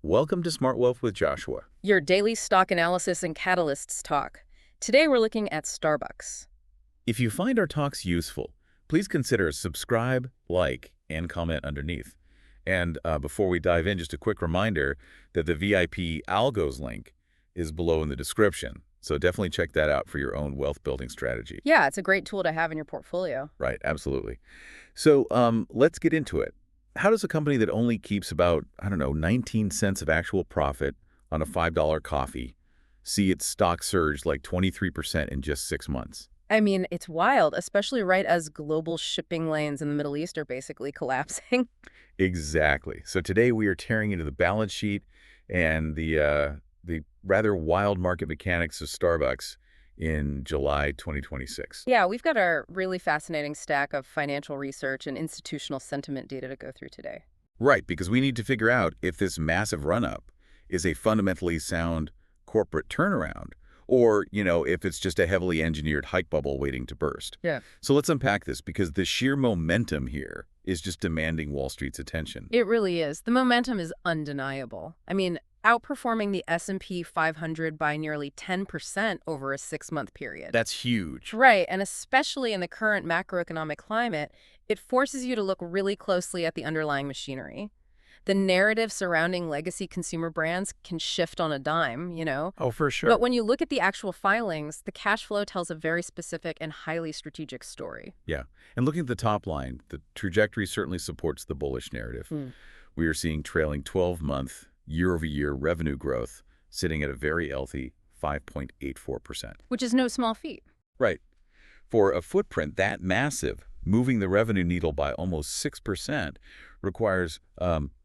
Welcome to Smart Wealth with Joshua. Your daily stock analysis and catalysts talk. Today we're looking at StarBucks. If you find our talks useful, please consider subscribe, like, and comment underneath. And before we dive in, just a quick reminder that the VIP Algos link is below in the description. So definitely check that out for your own wealth building strategy. Yeah, it's a great tool to have in your portfolio. Right, absolutely. So let's get into it. How does a company that only keeps about, 19 cents of actual profit on a $5 coffee see its stock surge like 23% in just 6 months? I mean, it's wild, especially right as global shipping lanes in the Middle East are basically collapsing. Exactly. So today we are tearing into the balance sheet and the rather wild market mechanics of Starbucks in July 2026. Yeah, we've got our really fascinating stack of financial research and institutional sentiment data to go through today. Right, because we need to figure out if this massive run-up is a fundamentally sound corporate turnaround or, if it's just a heavily engineered hype bubble waiting to burst. Yeah. So let's unpack this because the sheer momentum here is just demanding Wall Street's attention. It really is. The momentum is undeniable. I mean, outperforming the S&P 500 by nearly 10% over a 6-month period. That's huge. Right, and especially in the current macroeconomic climate, it forces you to look really closely at the underlying machinery. The narrative surrounding legacy consumer brands can shift on a dime, Oh, for sure. But when you look at the actual filings, the cash flow tells a very specific and highly strategic story. Yeah. And looking at the top line, the trajectory certainly supports the bullish narrative. We are seeing trailing 12-month year-over-year revenue growth sitting at a very healthy 5.84%. Which is no small feat. Right. For a footprint that massive, moving the revenue needle by almost 6% requires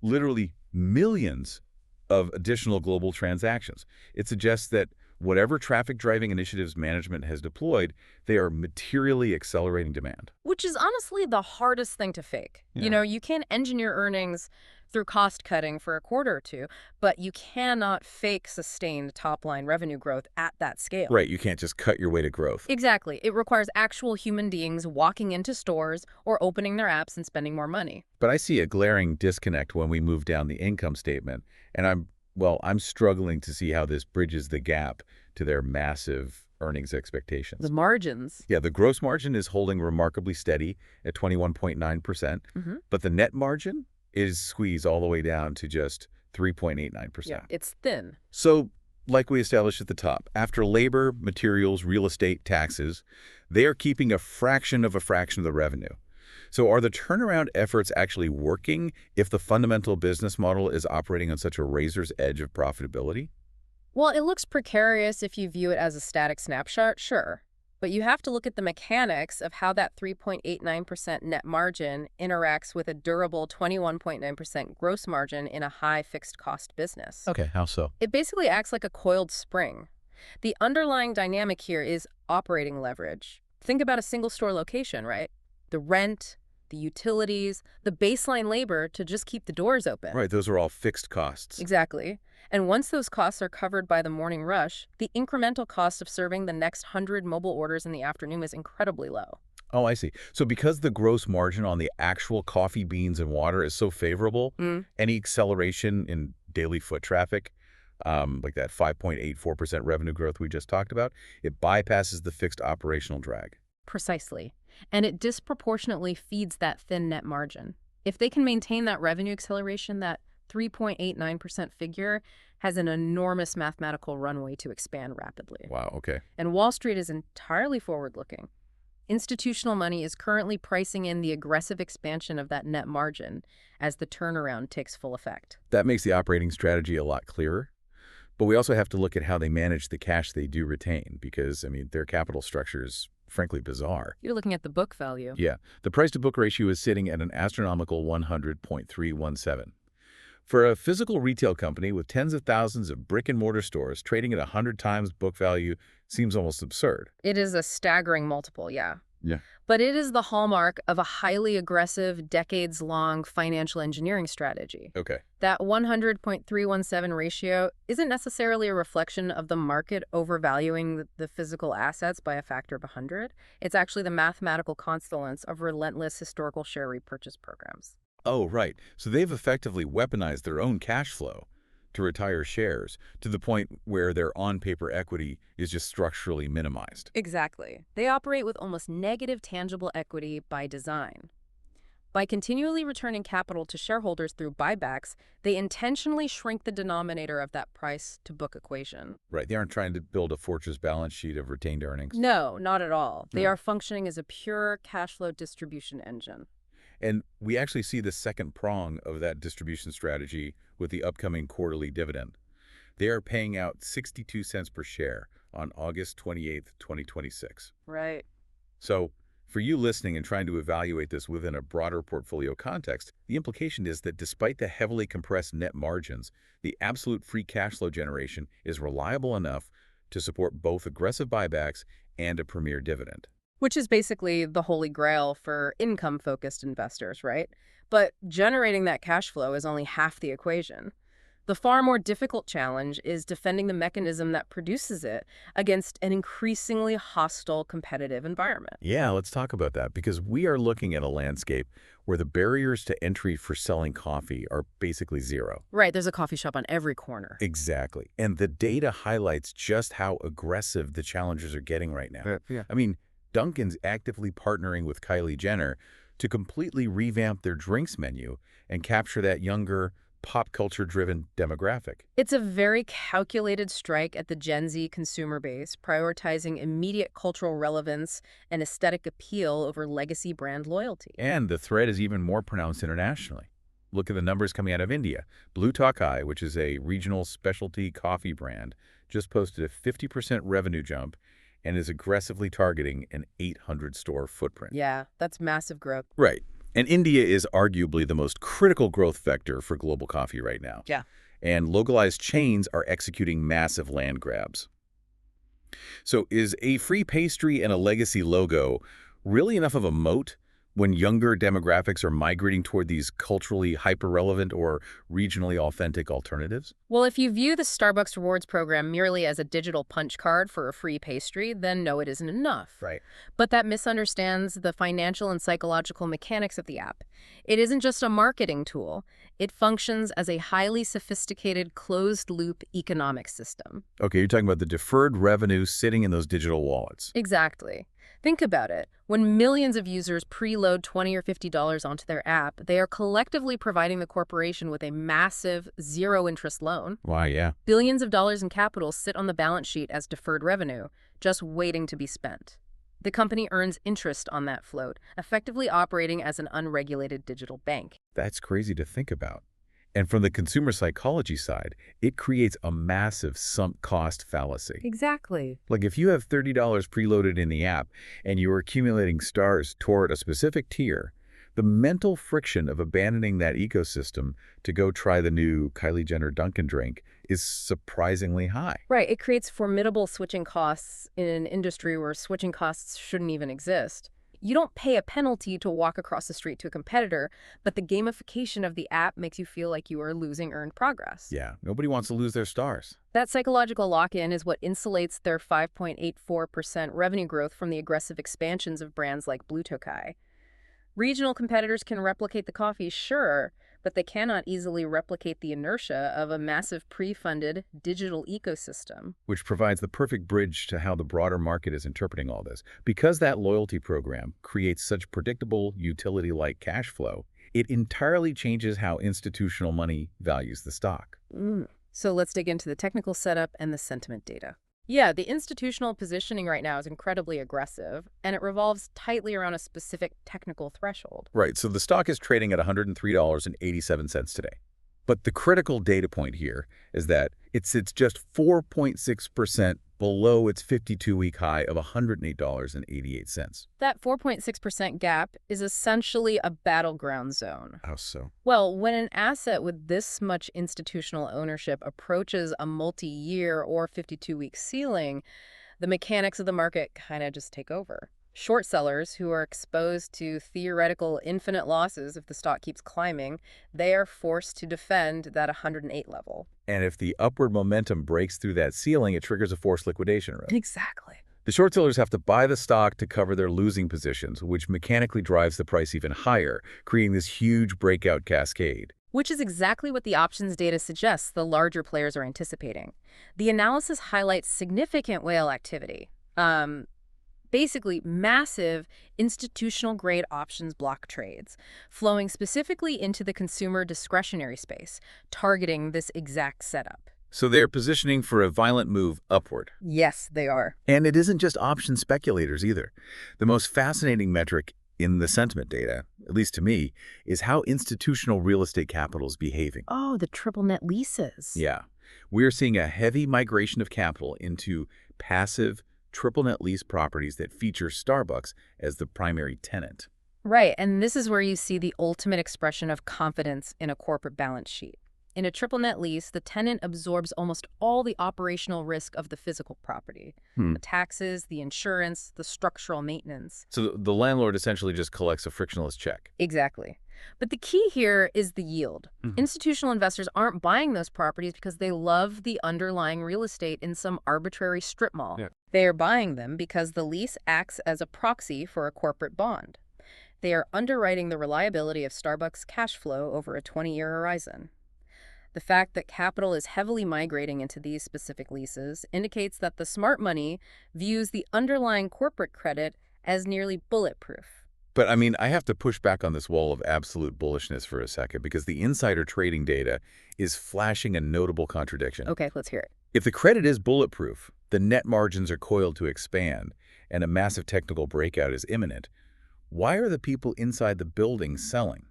literally millions of additional global transactions. It suggests that whatever traffic driving initiatives management has deployed, they are materially accelerating demand. Which is honestly the hardest thing to fake. Yeah. You can engineer earnings through cost cutting for a quarter or two, but you cannot fake sustained top-line revenue growth at that scale. Right, you can't just cut your way to growth. Exactly. It requires actual human beings walking into stores or opening their apps and spending more money. But I see a glaring disconnect when we move down the income statement, and I'm struggling to see how this bridges the gap to their massive earnings expectations. The margins. Yeah, the gross margin is holding remarkably steady at 21.9%, but the net margin is squeezed all the way down to just 3.89%. Yeah, it's thin. So, like we established at the top, after labor, materials, real estate, taxes, they are keeping a fraction of the revenue. So are the turnaround efforts actually working if the fundamental business model is operating on such a razor's edge of profitability? Well, it looks precarious if you view it as a static snapshot, sure. But you have to look at the mechanics of how that 3.89% net margin interacts with a durable 21.9% gross margin in a high fixed cost business. Okay, how so? It basically acts like a coiled spring. The underlying dynamic here is operating leverage. Think about a single store location, right? The rent, the utilities, the baseline labor to just keep the doors open. Right, those are all fixed costs. Exactly. And once those costs are covered by the morning rush, the incremental cost of serving the next 100 mobile orders in the afternoon is incredibly low. Oh, I see. So because the gross margin on the actual coffee, beans, and water is so favorable, any acceleration in daily foot traffic, like that 5.84% revenue growth we just talked about, it bypasses the fixed operational drag. Precisely. And it disproportionately feeds that thin net margin. If they can maintain that revenue acceleration, that 3.89% figure has an enormous mathematical runway to expand rapidly. Wow, okay. And Wall Street is entirely forward-looking. Institutional money is currently pricing in the aggressive expansion of that net margin as the turnaround takes full effect. That makes the operating strategy a lot clearer. But we also have to look at how they manage the cash they do retain because, their capital structure is frankly bizarre. You're looking at the book value. Yeah. The price-to-book ratio is sitting at an astronomical 100.317. For a physical retail company with tens of thousands of brick-and-mortar stores, trading at 100 times book value seems almost absurd. It is a staggering multiple, yeah. Yeah. But it is the hallmark of a highly aggressive, decades-long financial engineering strategy. Okay. That 100.317 ratio isn't necessarily a reflection of the market overvaluing the physical assets by a factor of 100. It's actually the mathematical constellance of relentless historical share repurchase programs. Oh, right. So they've effectively weaponized their own cash flow to retire shares to the point where their on-paper equity is just structurally minimized. Exactly. They operate with almost negative tangible equity by design. By continually returning capital to shareholders through buybacks, they intentionally shrink the denominator of that price-to-book equation. Right, they aren't trying to build a fortress balance sheet of retained earnings. No, not at all. They No. are functioning as a pure cash flow distribution engine. And we actually see the second prong of that distribution strategy with the upcoming quarterly dividend. They are paying out 62 cents per share on August 28th, 2026. Right. So, for you listening and trying to evaluate this within a broader portfolio context, the implication is that despite the heavily compressed net margins, the absolute free cash flow generation is reliable enough to support both aggressive buybacks and a premier dividend. Which is basically the holy grail for income-focused investors, right? But generating that cash flow is only half the equation. The far more difficult challenge is defending the mechanism that produces it against an increasingly hostile competitive environment. Yeah, let's talk about that because we are looking at a landscape where the barriers to entry for selling coffee are basically zero. Right, there's a coffee shop on every corner. Exactly. And the data highlights just how aggressive the challengers are getting right now. Yeah. I mean, Dunkin's actively partnering with Kylie Jenner to completely revamp their drinks menu and capture that younger, pop culture-driven demographic. It's a very calculated strike at the Gen Z consumer base, prioritizing immediate cultural relevance and aesthetic appeal over legacy brand loyalty. And the threat is even more pronounced internationally. Look at the numbers coming out of India. Blue Tokai, which is a regional specialty coffee brand, just posted a 50% revenue jump and is aggressively targeting an 800-store footprint. Yeah, that's massive growth. Right. And India is arguably the most critical growth vector for global coffee right now. Yeah. And localized chains are executing massive land grabs. So is a free pastry and a legacy logo really enough of a moat when younger demographics are migrating toward these culturally hyper-relevant or regionally authentic alternatives? Well, if you view the Starbucks Rewards program merely as a digital punch card for a free pastry, then no, it isn't enough. Right. But that misunderstands the financial and psychological mechanics of the app. It isn't just a marketing tool. It functions as a highly sophisticated closed-loop economic system. Okay, you're talking about the deferred revenue sitting in those digital wallets. Exactly. Think about it. When millions of users preload $20 or $50 onto their app, they are collectively providing the corporation with a massive zero-interest loan. Why, yeah. Billions of dollars in capital sit on the balance sheet as deferred revenue, just waiting to be spent. The company earns interest on that float, effectively operating as an unregulated digital bank. That's crazy to think about. And from the consumer psychology side, it creates a massive sunk cost fallacy. Exactly. Like if you have $30 preloaded in the app and you're accumulating stars toward a specific tier, the mental friction of abandoning that ecosystem to go try the new Kylie Jenner Dunkin' drink is surprisingly high. Right. It creates formidable switching costs in an industry where switching costs shouldn't even exist. You don't pay a penalty to walk across the street to a competitor, but the gamification of the app makes you feel like you are losing earned progress. Yeah, nobody wants to lose their stars. That psychological lock-in is what insulates their 5.84% revenue growth from the aggressive expansions of brands like Blue Tokai. Regional competitors can replicate the coffee, sure, but they cannot easily replicate the inertia of a massive pre-funded digital ecosystem. Which provides the perfect bridge to how the broader market is interpreting all this. Because that loyalty program creates such predictable utility-like cash flow, it entirely changes how institutional money values the stock. So let's dig into the technical setup and the sentiment data. Yeah, the institutional positioning right now is incredibly aggressive, and it revolves tightly around a specific technical threshold. Right, so the stock is trading at $103.87 today. But the critical data point here is that it sits just 4.6% below its 52-week high of $108.88. That 4.6% gap is essentially a battleground zone. How so? Well, when an asset with this much institutional ownership approaches a multi-year or 52-week ceiling, the mechanics of the market kind of just take over. Short sellers who are exposed to theoretical infinite losses if the stock keeps climbing, they are forced to defend that 108 level. And if the upward momentum breaks through that ceiling, it triggers a forced liquidation risk. Exactly. The short sellers have to buy the stock to cover their losing positions, which mechanically drives the price even higher, creating this huge breakout cascade. Which is exactly what the options data suggests the larger players are anticipating. The analysis highlights significant whale activity. Basically, massive institutional-grade options block trades, flowing specifically into the consumer discretionary space, targeting this exact setup. So they're positioning for a violent move upward. Yes, they are. And it isn't just option speculators either. The most fascinating metric in the sentiment data, at least to me, is how institutional real estate capital is behaving. Oh, the triple net leases. Yeah. We're seeing a heavy migration of capital into passive triple net lease properties that feature StockAnalysis as the primary tenant. Right, and this is where you see the ultimate expression of confidence in a corporate balance sheet. In a triple net lease, the tenant absorbs almost all the operational risk of the physical property. The taxes, the insurance, the structural maintenance. So the landlord essentially just collects a frictionless check. Exactly. But the key here is the yield. Institutional investors aren't buying those properties because they love the underlying real estate in some arbitrary strip mall. Yeah. They are buying them because the lease acts as a proxy for a corporate bond. They are underwriting the reliability of StockAnalysis cash flow over a 20-year horizon. The fact that capital is heavily migrating into these specific leases indicates that the smart money views the underlying corporate credit as nearly bulletproof. But I mean, I have to push back on this wall of absolute bullishness for a second because the insider trading data is flashing a notable contradiction. Okay, let's hear it. If the credit is bulletproof, the net margins are coiled to expand, and a massive technical breakout is imminent, why are the people inside the building selling?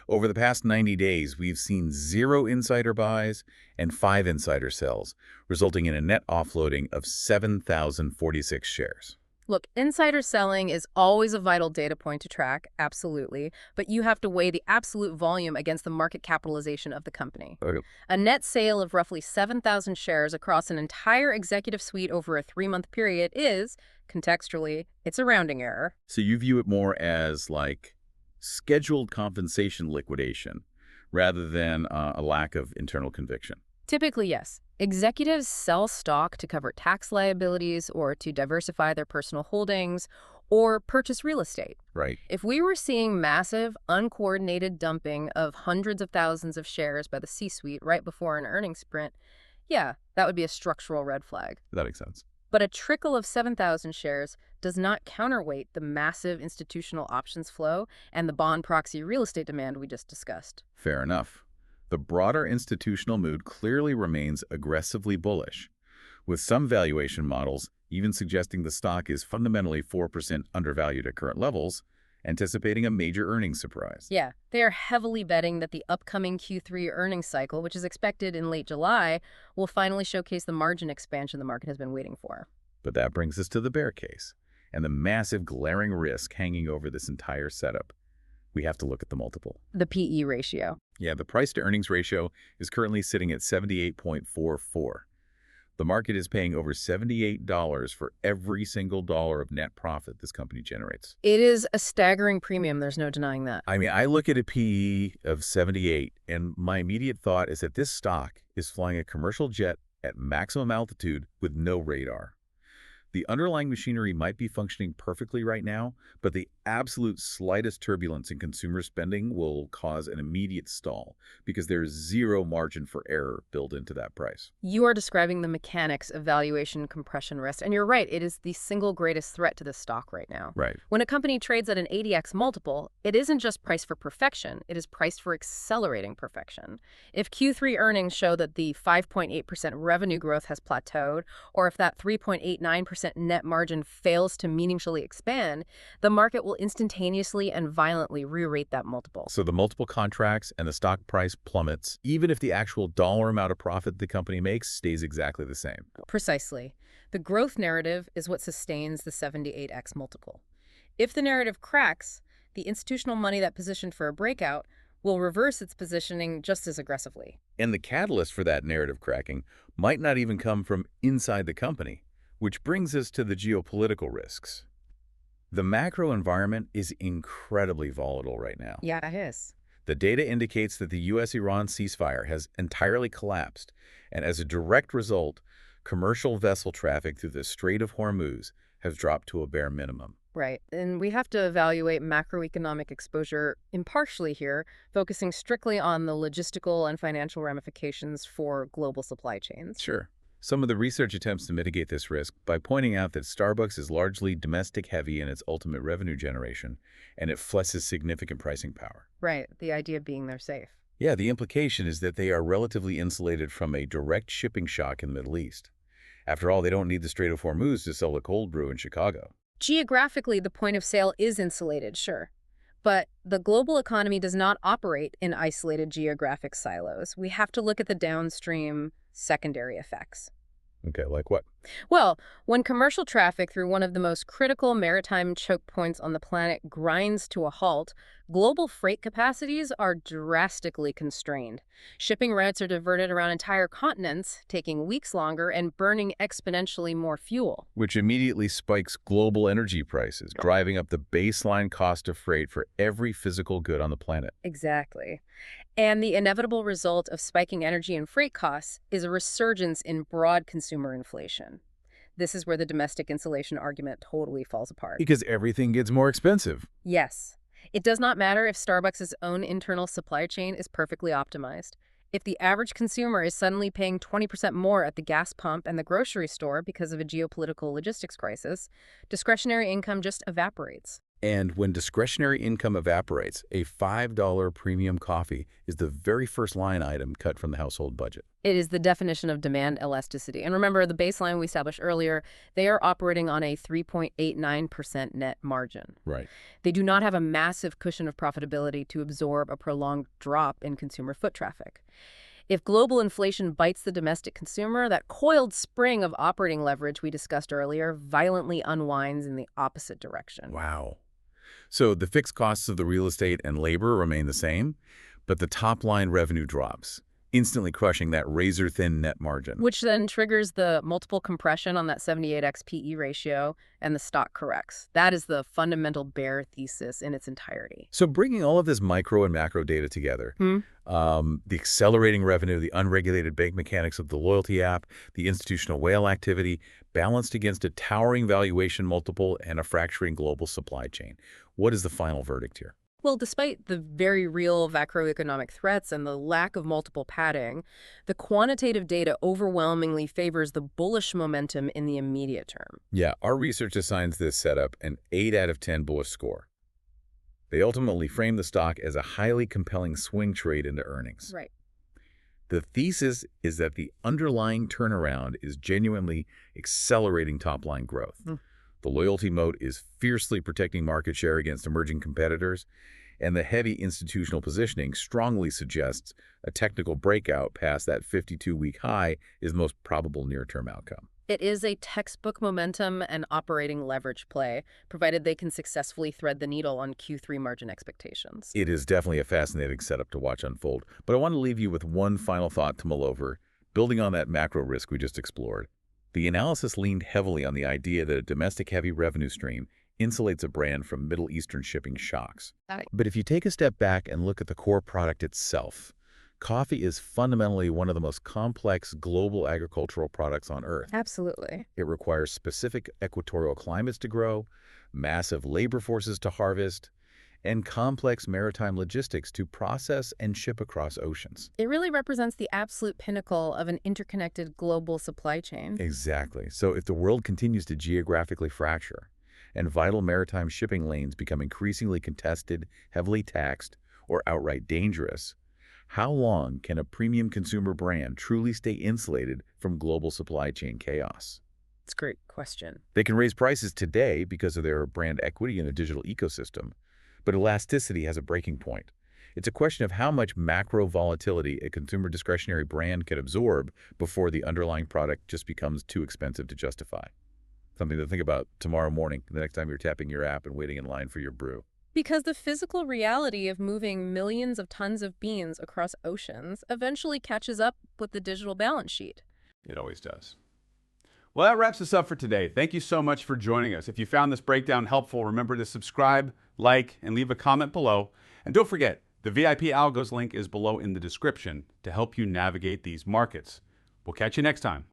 Over the past 90 days, we've seen 0 insider buys and 5 insider sells, resulting in a net offloading of 7,046 shares. Look, insider selling is always a vital data point to track, absolutely, but you have to weigh the absolute volume against the market capitalization of the company. Okay. A net sale of roughly 7,000 shares across an entire executive suite over a 3-month period is, contextually, it's a rounding error. So you view it more as like scheduled compensation liquidation rather than a lack of internal conviction. Typically, yes. Executives sell stock to cover tax liabilities or to diversify their personal holdings or purchase real estate. Right. If we were seeing massive, uncoordinated dumping of hundreds of thousands of shares by the C-suite right before an earnings sprint, yeah, that would be a structural red flag. That makes sense. But a trickle of 7,000 shares does not counterweight the massive institutional options flow and the bond proxy real estate demand we just discussed. Fair enough. The broader institutional mood clearly remains aggressively bullish, with some valuation models even suggesting the stock is fundamentally 4% undervalued at current levels, anticipating a major earnings surprise. Yeah, they are heavily betting that the upcoming Q3 earnings cycle, which is expected in late July, will finally showcase the margin expansion the market has been waiting for. But that brings us to the bear case and the massive glaring risk hanging over this entire setup. We have to look at the multiple. The PE ratio. Yeah, the price-to-earnings ratio is currently sitting at 78.44. The market is paying over $78 for every single dollar of net profit this company generates. It is a staggering premium, there's no denying that. I mean, I look at a PE of 78, and my immediate thought is that this stock is flying a commercial jet at maximum altitude with no radar. The underlying machinery might be functioning perfectly right now, but the absolute slightest turbulence in consumer spending will cause an immediate stall because there is zero margin for error built into that price. You are describing the mechanics of valuation compression risk, and you're right, it is the single greatest threat to this stock right now. Right. When a company trades at an 80x multiple, it isn't just priced for perfection, it is priced for accelerating perfection. If Q3 earnings show that the 5.8% revenue growth has plateaued, or if that 3.89% net margin fails to meaningfully expand, the market will instantaneously and violently re-rate that multiple. So the multiple contracts and the stock price plummets, even if the actual dollar amount of profit the company makes stays exactly the same. Precisely. The growth narrative is what sustains the 78x multiple. If the narrative cracks, the institutional money that positioned for a breakout will reverse its positioning just as aggressively. And the catalyst for that narrative cracking might not even come from inside the company, which brings us to the geopolitical risks. The macro environment is incredibly volatile right now. Yeah, it is. The data indicates that the U.S.-Iran ceasefire has entirely collapsed, and as a direct result, commercial vessel traffic through the Strait of Hormuz has dropped to a bare minimum. Right. And we have to evaluate macroeconomic exposure impartially here, focusing strictly on the logistical and financial ramifications for global supply chains. Sure. Some of the research attempts to mitigate this risk by pointing out that Starbucks is largely domestic heavy in its ultimate revenue generation, and it flexes significant pricing power. Right. The idea being they're safe. Yeah, the implication is that they are relatively insulated from a direct shipping shock in the Middle East. After all, they don't need the Strait of Hormuz to sell a cold brew in Chicago. Geographically, the point of sale is insulated, sure. But the global economy does not operate in isolated geographic silos. We have to look at the downstream secondary effects. Okay, like what? Well, when commercial traffic through one of the most critical maritime choke points on the planet grinds to a halt, global freight capacities are drastically constrained. Shipping routes are diverted around entire continents, taking weeks longer and burning exponentially more fuel. Which immediately spikes global energy prices, driving up the baseline cost of freight for every physical good on the planet. Exactly. And the inevitable result of spiking energy and freight costs is a resurgence in broad consumer inflation. This is where the domestic insulation argument totally falls apart. Because everything gets more expensive. Yes. It does not matter if Starbucks' own internal supply chain is perfectly optimized. If the average consumer is suddenly paying 20% more at the gas pump and the grocery store because of a geopolitical logistics crisis, discretionary income just evaporates. And when discretionary income evaporates, a $5 premium coffee is the very first line item cut from the household budget. It is the definition of demand elasticity. And remember, the baseline we established earlier, they are operating on a 3.89% net margin. Right. They do not have a massive cushion of profitability to absorb a prolonged drop in consumer foot traffic. If global inflation bites the domestic consumer, that coiled spring of operating leverage we discussed earlier violently unwinds in the opposite direction. Wow. So the fixed costs of the real estate and labor remain the same, but the top-line revenue drops, instantly crushing that razor-thin net margin. Which then triggers the multiple compression on that 78x PE ratio, and the stock corrects. That is the fundamental bear thesis in its entirety. So bringing all of this micro and macro data together, the accelerating revenue, the unregulated bank mechanics of the loyalty app, the institutional whale activity, balanced against a towering valuation multiple and a fracturing global supply chain. What is the final verdict here? Well, despite the very real macroeconomic threats and the lack of multiple padding, the quantitative data overwhelmingly favors the bullish momentum in the immediate term. Yeah, our research assigns this setup an 8 out of 10 bullish score. They ultimately frame the stock as a highly compelling swing trade into earnings. Right. The thesis is that the underlying turnaround is genuinely accelerating top-line growth. The loyalty moat is fiercely protecting market share against emerging competitors, and the heavy institutional positioning strongly suggests a technical breakout past that 52-week high is the most probable near-term outcome. It is a textbook momentum and operating leverage play, provided they can successfully thread the needle on Q3 margin expectations. It is definitely a fascinating setup to watch unfold, but I want to leave you with one final thought to mull over, building on that macro risk we just explored. The analysis leaned heavily on the idea that a domestic-heavy revenue stream insulates a brand from Middle Eastern shipping shocks. But if you take a step back and look at the core product itself, coffee is fundamentally one of the most complex global agricultural products on Earth. Absolutely. It requires specific equatorial climates to grow, massive labor forces to harvest, and complex maritime logistics to process and ship across oceans. It really represents the absolute pinnacle of an interconnected global supply chain. Exactly. So if the world continues to geographically fracture and vital maritime shipping lanes become increasingly contested, heavily taxed, or outright dangerous, how long can a premium consumer brand truly stay insulated from global supply chain chaos? It's a great question. They can raise prices today because of their brand equity in a digital ecosystem, but elasticity has a breaking point. It's a question of how much macro volatility a consumer discretionary brand can absorb before the underlying product just becomes too expensive to justify. Something to think about tomorrow morning, the next time you're tapping your app and waiting in line for your brew. Because the physical reality of moving millions of tons of beans across oceans eventually catches up with the digital balance sheet. It always does. Well, that wraps us up for today. Thank you so much for joining us. If you found this breakdown helpful, remember to subscribe, like, and leave a comment below. And don't forget, the VIP Algos link is below in the description to help you navigate these markets. We'll catch you next time.